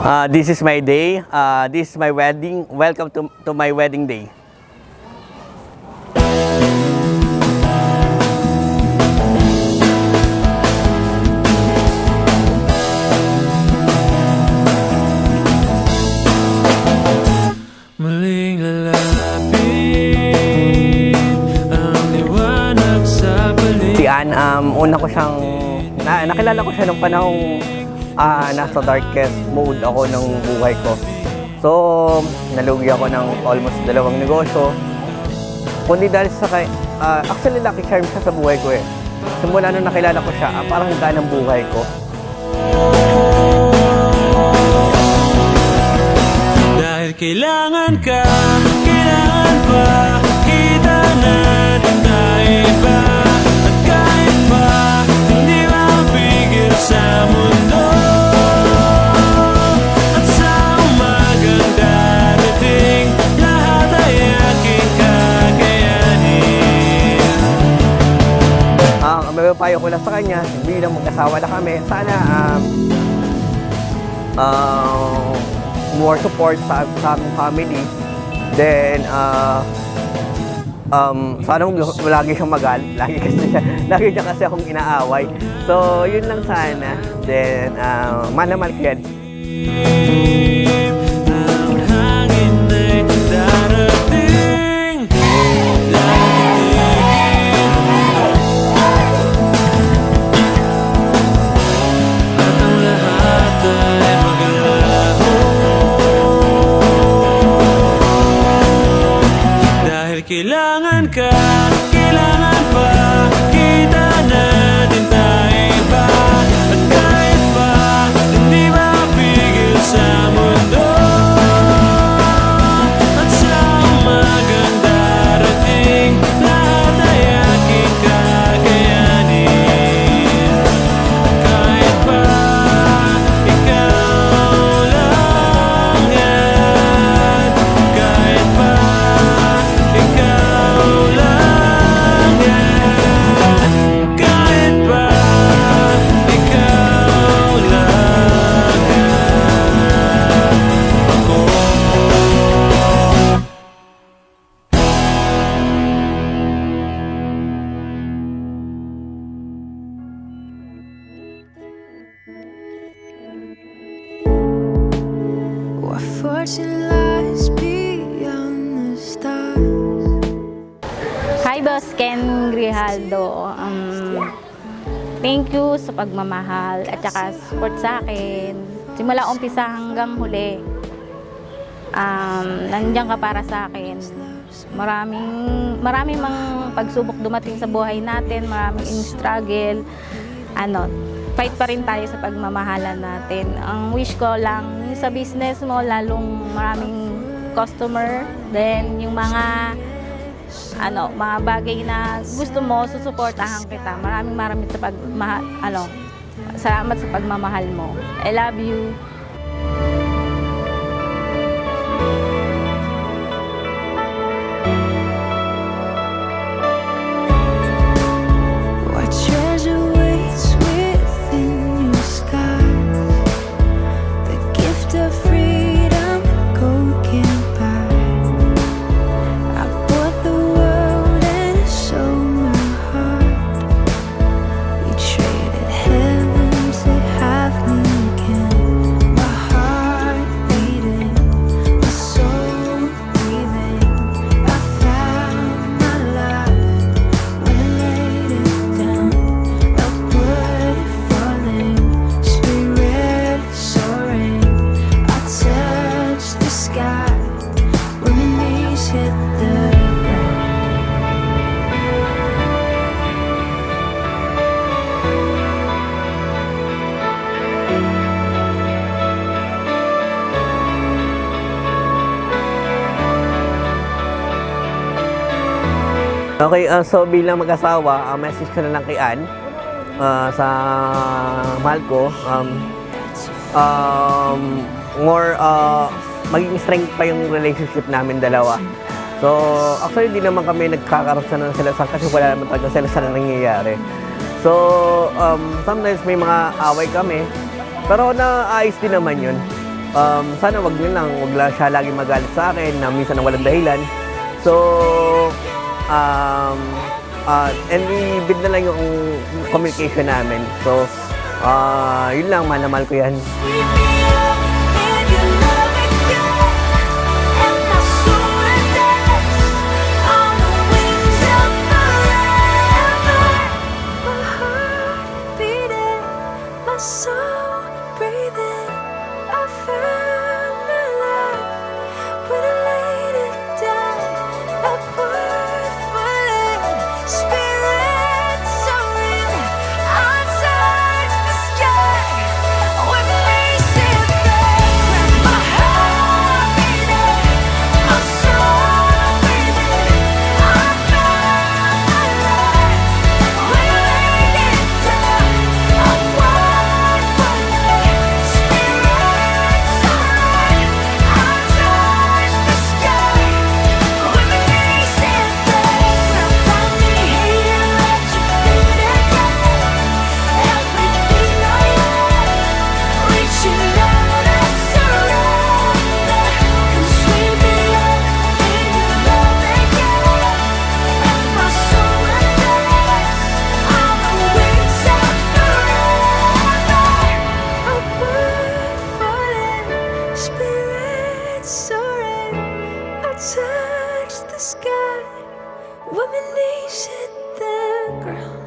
This is my day. This is my wedding. Welcome to my wedding day. Muling lalapit ang liwanag sa paligid. Si Ann, una ko siyang, nakilala ko siya nung panahong nasa darkest mode ako ng buhay ko. So, nalugi ako ng almost 2 negosyo. Kundi dahil sa actually lucky charm siya sa buhay ko eh. Simula nung nakilala ko siya, parang gaan ang buhay ko. Dahil kailangan ka, kailangan pa, kita natin tayo ba? At kahit pa, hindi mapigil sa mundo. At sa umagang darating, lahat ay aking kakayanin. Ang mapapayo ko lang sa kanya, bilang mag-asawa na kami, sana more support sa aming family. Then, sana lagi siyang magalit. Lagi niya kasi akong inaaway. So, yun lang sana. Then, manamal ko yan. Ang hangin ay darating. At ang lahat ay maglaho. Dahil kailangan ka, kailangan pa, kita natin tayo ba? At kahit pa, hindi mapigil sa mundo. At sa umagang darating, lahat ay aking kakayanin. At kahit pa, ikaw lang yan. Kahit pa, ikaw lang yan. Kahit pa, ikaw lang yan. Ako. What fortune lies beyond the stars. Hi, Boss Ken Grijaldo. Thank you sa pagmamahal at saka support sa akin. Simula umpisa hanggang huli. Nandiyan ka para sa akin. Maraming mga pagsubok dumating sa buhay natin, maraming struggle. Fight pa rin tayo sa pagmamahalan natin. Ang wish ko lang, yung sa business mo, lalong maraming customer. Then, yung mga bagay na gusto mo, susuportahan kita. Maraming salamat sa pagmamahal mo. I love you. What treasure waits within your skies? The gift of freedom gold can't buy. I bought the world and sold my heart. We traded heaven to have me again. My heart beating, my soul breathing. I found my life when I laid it down. Upward falling, spirit soaring. I touched the sky when my knees hit the ground. Okay, so bilang mag-asawa, message ko na lang kay Ann sa mahal ko. Maging strength pa yung relationship namin dalawa. So, actually, di naman kami nagkakaroon ng selesan kasi wala naman talaga selesan na nangyayari. So, sometimes may mga away kami, pero naayos din naman yun. sana wag lang siya lagi magalit sa akin na minsan na walang dahilan. So, and i-build na lang yung communication namin. So, yun lang, mahal na mahal ko yan. Sweep me up in your love again, and my soul rests on the wings of forever. My heart beating, my soul breathing. I found my life when I laid it down. A word for it, spirit soaring. I touch the sky when we sit there. My heart beating, my soul breathing. I found my life when I laid it down. A word for it, spirit soaring. I touch the sky when we sit there. I found me here at your feet again. Everything I am, reaching out, I surrender. Come sweep me up in your love again, and my soul rests on the wings of forever. A word falling, spirit soaring. I touch the sky when my knees hit the ground.